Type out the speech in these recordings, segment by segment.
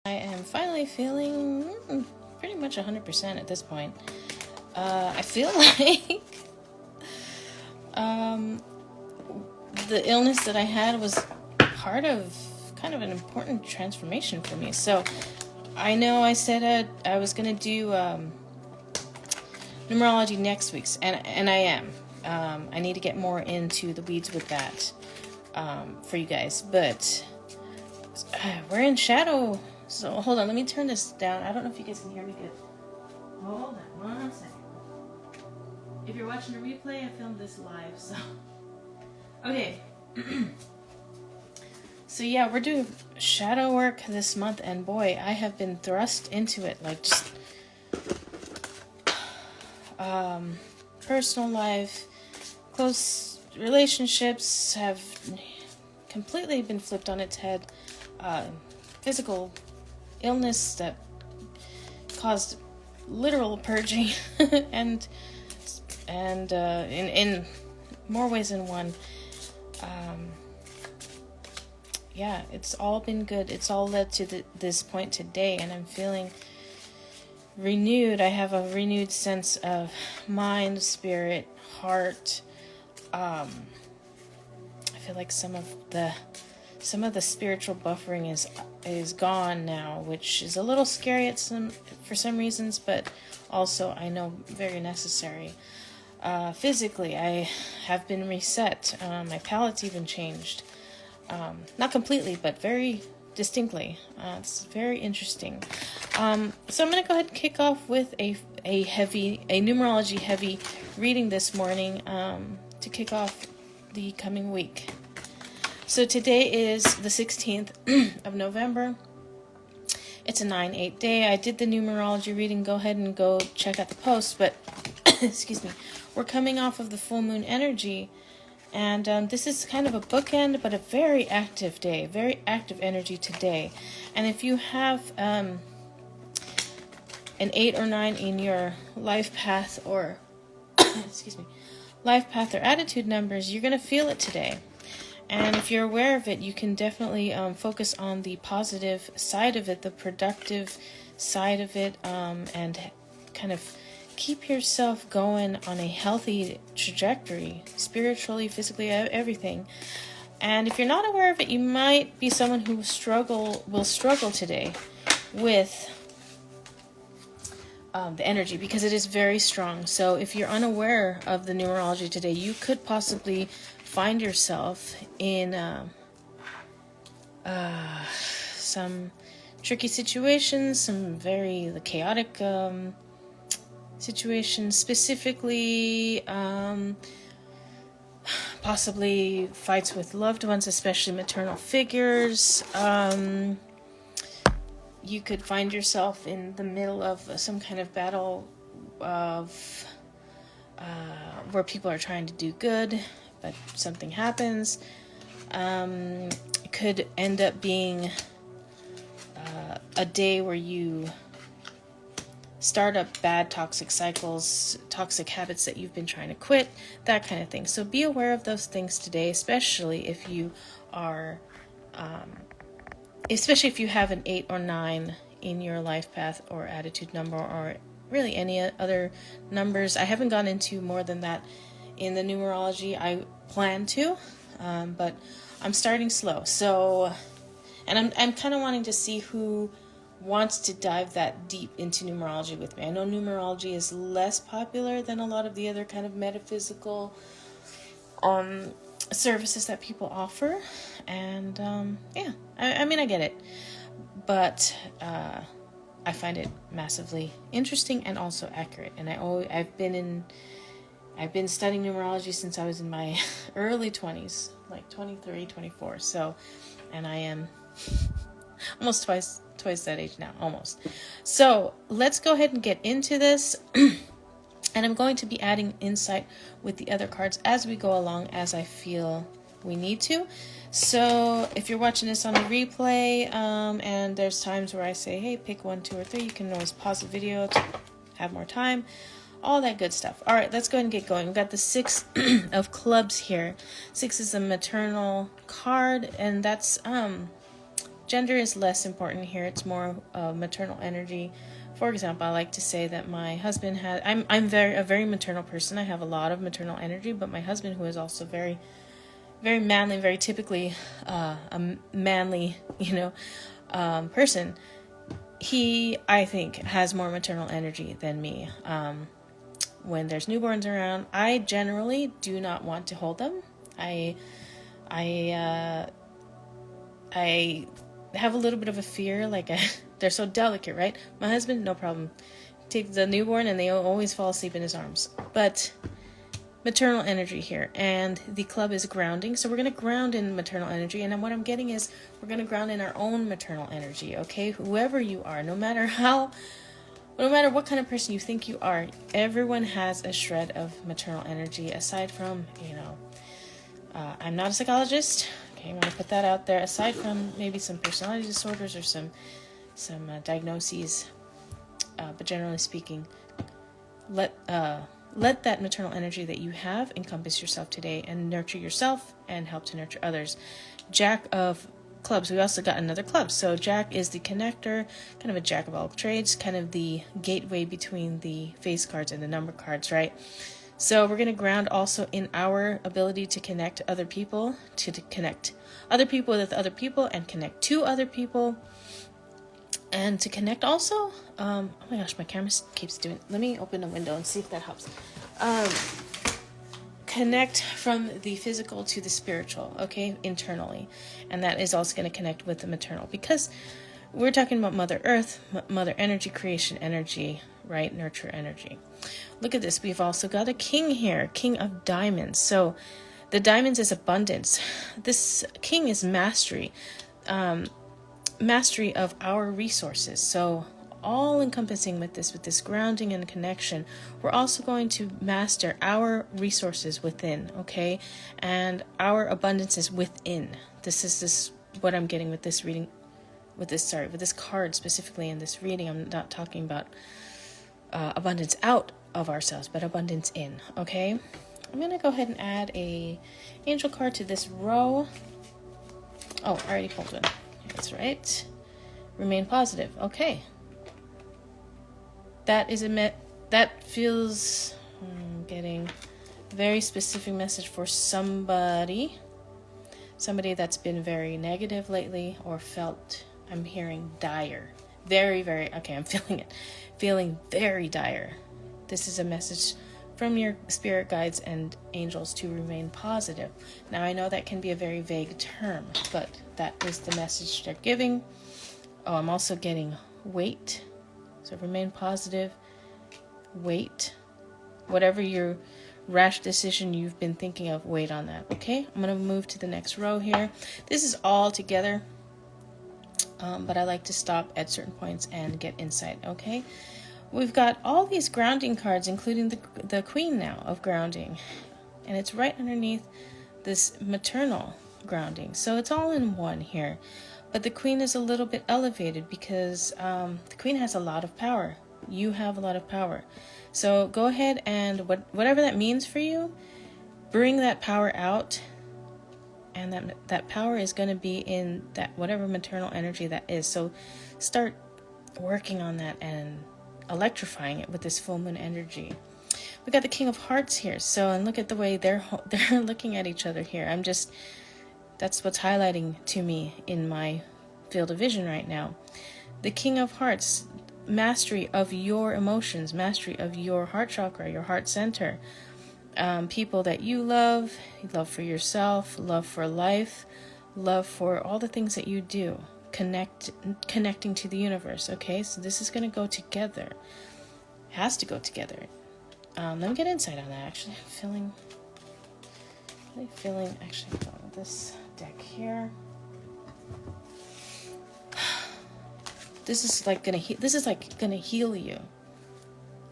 I am finally feeling pretty much 100% at this point. I feel like the illness that I had was part of kind of an important transformation for me. So I know I said I was going to do numerology next week's, and I am. I need to get more into the weeds with that for you guys. But we're in shadow. So hold on, let me turn this down. I don't know if you guys can hear me good. Hold on 1 second. If you're watching a replay, I filmed this live, so. Okay. So yeah, we're doing shadow work this month, and boy, I have been thrust into it. Like, just personal life, close relationships have completely been flipped on its head. Physical illness that caused literal purging and in more ways than one. Yeah, it's all been good. It's all led to this point today, and I'm feeling renewed. I have a renewed sense of mind, spirit, heart. I feel like some of the spiritual buffering is gone now, which is a little scary for some reasons, but also I know very necessary. Physically, I have been reset. My palate's even changed. Not completely, but very distinctly. It's very interesting. So I'm going to go ahead and kick off with a numerology heavy reading this morning to kick off the coming week. So today is the 16th of November. It's a 9/8 day. I did the numerology reading. Go ahead and go check out the post. But, excuse me, we're coming off of the full moon energy. And this is kind of a bookend, but a very active day. Very active energy today. And if you have an 8 or 9 in your life path or, life path or attitude numbers, you're going to feel it today. And if you're aware of it, you can definitely focus on the positive side of it, the productive side of it, and kind of keep yourself going on a healthy trajectory, spiritually, physically, everything. And if you're not aware of it, you might be someone who will struggle today with the energy, because it is very strong. So if you're unaware of the numerology today, you could possibly find yourself in some tricky situations, some very chaotic situations, specifically possibly fights with loved ones, especially maternal figures. You could find yourself in the middle of some kind of battle of where people are trying to do good, but something happens. It could end up being a day where you start up bad toxic cycles, toxic habits that you've been trying to quit, that kind of thing. So be aware of those things today, especially if you are, especially if you have an 8 or 9 in your life path or attitude number, or really any other numbers. I haven't gone into more than that in the numerology. I plan to, but I'm starting slow. So, and I'm kind of wanting to see who wants to dive that deep into numerology with me. I know numerology is less popular than a lot of the other kind of metaphysical services that people offer, and yeah, I mean, I get it, but I find it massively interesting and also accurate. And I've been studying numerology since I was in my early 20s, like 23, 24. So, and I am almost twice that age now, almost. So let's go ahead and get into this. And I'm going to be adding insight with the other cards as we go along, as I feel we need to. So if you're watching this on a replay, and there's times where I say, hey, pick 1, 2, or 3, you can always pause the video to have more time. All that good stuff. All right, let's go ahead and get going. We've got the 6 of clubs here. 6 is a maternal card, and that's Gender is less important here. It's more maternal energy. For example, I like to say that my husband had. I'm a very maternal person. I have a lot of maternal energy, but my husband, who is also very, very manly, very typically a manly, person. He, I think, has more maternal energy than me. When there's newborns around, I generally do not want to hold them. I have a little bit of a fear, like they're so delicate, right? My husband, no problem. Take the newborn and they always fall asleep in his arms. But maternal energy here, and the club is grounding, so we're going to ground in maternal energy. And then what I'm getting is we're going to ground in our own maternal energy, okay? Whoever you are, no matter what kind of person you think you are, everyone has a shred of maternal energy, aside from, I'm not a psychologist. Okay, I want to put that out there. Aside from maybe some personality disorders or some diagnoses, but generally speaking, let that maternal energy that you have encompass yourself today and nurture yourself and help to nurture others. Jack of clubs. We also got another club. So Jack is the connector, kind of a jack of all trades, kind of the gateway between the face cards and the number cards, right? So we're going to ground also in our ability to connect other people, to connect other people with other people and connect to other people. And to connect also, oh my gosh, my camera keeps doing, let me open a window and see if that helps. Connect from the physical to the spiritual, okay, internally. And that is also going to connect with the maternal, because we're talking about Mother Earth, Mother Energy, creation energy, right, nurture energy. Look at this. We've also got a king here, King of Diamonds. So the diamonds is abundance. This king is mastery. Mastery of our resources. So all encompassing with this grounding and connection, we're also going to master our resources within, okay? And our abundance is within. This is what I'm getting with this reading, with this card specifically in this reading. I'm not talking about abundance out of ourselves, but abundance in, okay? I'm going to go ahead and add a angel card to this row. Oh, I already pulled one. That's right. Remain positive. Okay. That feels, I'm getting a very specific message for somebody that's been very negative lately, or felt, I'm hearing dire. Very, very, okay, I'm feeling it. Feeling very dire. This is a message from your spirit guides and angels to remain positive. Now, I know that can be a very vague term, but that is the message they're giving. Oh, I'm also getting wait. So remain positive. Wait. Whatever your rash decision you've been thinking of, wait on that. Okay? I'm going to move to the next row here. This is all together, but I like to stop at certain points and get insight. Okay? We've got all these grounding cards, including the Queen now of grounding. And it's right underneath this maternal grounding. So it's all in one here. But the Queen is a little bit elevated because the Queen has a lot of power. You have a lot of power. So go ahead and whatever that means for you, bring that power out. And that power is going to be in that whatever maternal energy that is. So start working on that and electrifying it with this full moon energy. We got the King of Hearts here. So, and look at the way they're looking at each other here. That's what's highlighting to me in my field of vision right now. The King of Hearts, mastery of your emotions, mastery of your heart chakra, your heart center. People that you love for yourself, love for life, love for all the things that you do. Connecting to the universe. Okay, so this is going to go together. It has to go together. Let me get insight on that. Actually, I'm feeling actually this deck here. This is like gonna heal you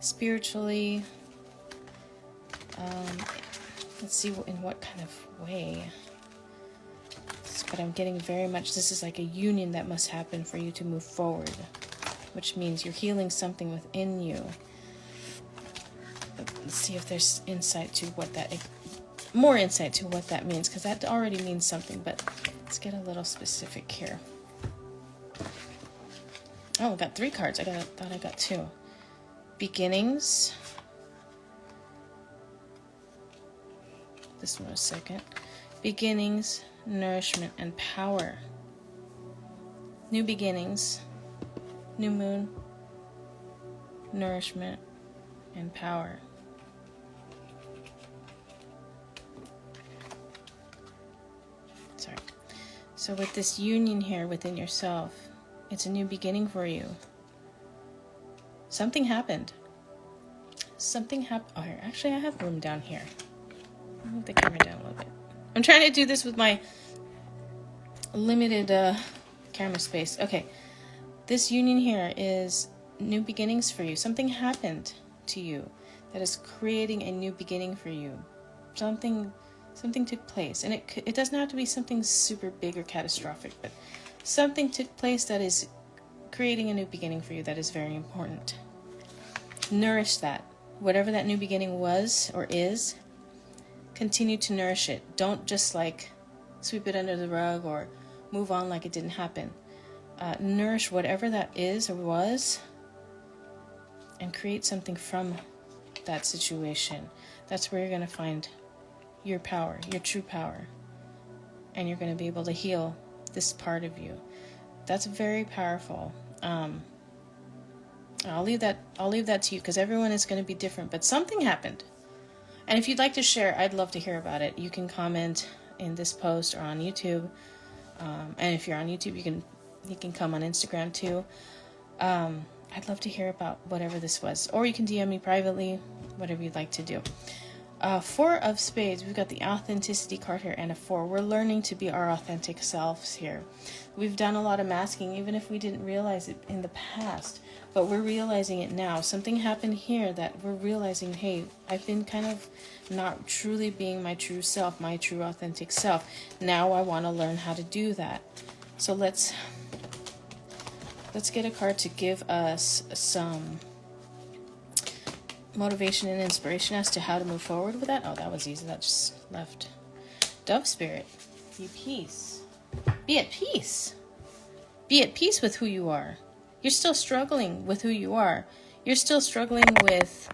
spiritually. Let's see in what kind of way. But I'm getting very much, this is like a union that must happen for you to move forward, which means you're healing something within you. But let's see if there's more insight to what that means, because that already means something, but let's get a little specific here. Oh, I got 3 cards. Thought I got 2. Beginnings. This one was second. Beginnings, nourishment, and power. New beginnings. New moon. Nourishment and power. Sorry. So with this union here within yourself, it's a new beginning for you. Something happened. Something happened. Oh, here. Actually, I have room down here. I'll move the camera down a little bit. I'm trying to do this with my limited camera space. Okay. This union here is new beginnings for you. Something happened to you that is creating a new beginning for you. Something took place, and it doesn't have to be something super big or catastrophic, but something took place that is creating a new beginning for you that is very important. Nourish that. Whatever that new beginning was or is, continue to nourish it. Don't just like sweep it under the rug or move on like it didn't happen. Nourish whatever that is or was and create something from that situation. That's where you're going to find your power, your true power. And you're going to be able to heal this part of you. That's very powerful. I'll leave that to you because everyone is going to be different, but something happened. And if you'd like to share, I'd love to hear about it. You can comment in this post or on YouTube. And if you're on YouTube, you can come on Instagram too. I'd love to hear about whatever this was. Or you can DM me privately, whatever you'd like to do. 4 of spades, we've got the authenticity card here and a 4. We're learning to be our authentic selves here. We've done a lot of masking, even if we didn't realize it in the past. But we're realizing it now. Something happened here that we're realizing, hey, I've been kind of not truly being my true self, my true authentic self. Now I want to learn how to do that. So let's get a card to give us some motivation and inspiration as to how to move forward with that. Oh, that was easy. That just left. Dove Spirit, be peace. Be at peace. Be at peace with who you are. You're still struggling with who you are. You're still struggling with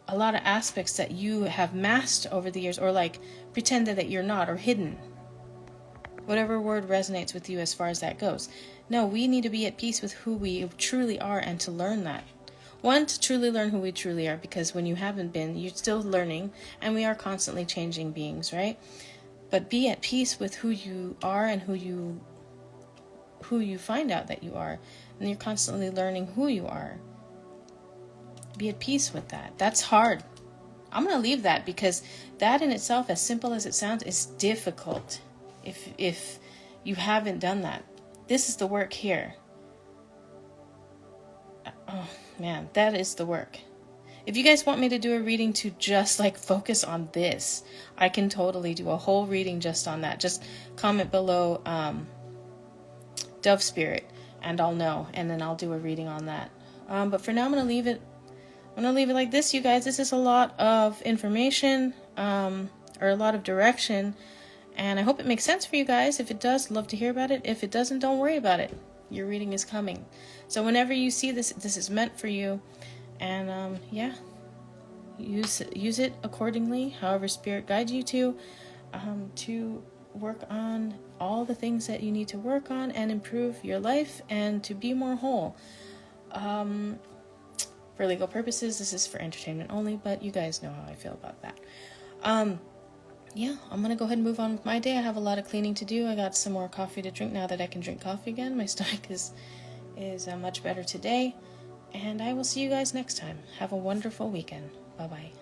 a lot of aspects that you have masked over the years, or like pretended that you're not, or hidden. Whatever word resonates with you as far as that goes. No, we need to be at peace with who we truly are and to learn that. One, to truly learn who we truly are, because when you haven't been, you're still learning, and we are constantly changing beings, right? But be at peace with who you are and who you find out that you are, and you're constantly learning who you are. Be at peace with that. That's hard. I'm going to leave that, because that in itself, as simple as it sounds, is difficult if you haven't done that. This is the work here. Oh man, that is the work. If you guys want me to do a reading to just like focus on this, I can totally do a whole reading just on that. Just comment below Dove Spirit and I'll know, and then I'll do a reading on that. But for now, I'm going to leave it like this, you guys. This is a lot of information, or a lot of direction, and I hope it makes sense for you guys. If it does, love to hear about it. If it doesn't, don't worry about it. Your reading is coming. So whenever you see this, this is meant for you. And yeah, use it accordingly, however Spirit guides you to work on all the things that you need to work on and improve your life and to be more whole. For legal purposes, this is for entertainment only, but you guys know how I feel about that. Yeah, I'm going to go ahead and move on with my day. I have a lot of cleaning to do. I got some more coffee to drink now that I can drink coffee again. My stomach is much better today. And I will see you guys next time. Have a wonderful weekend. Bye-bye.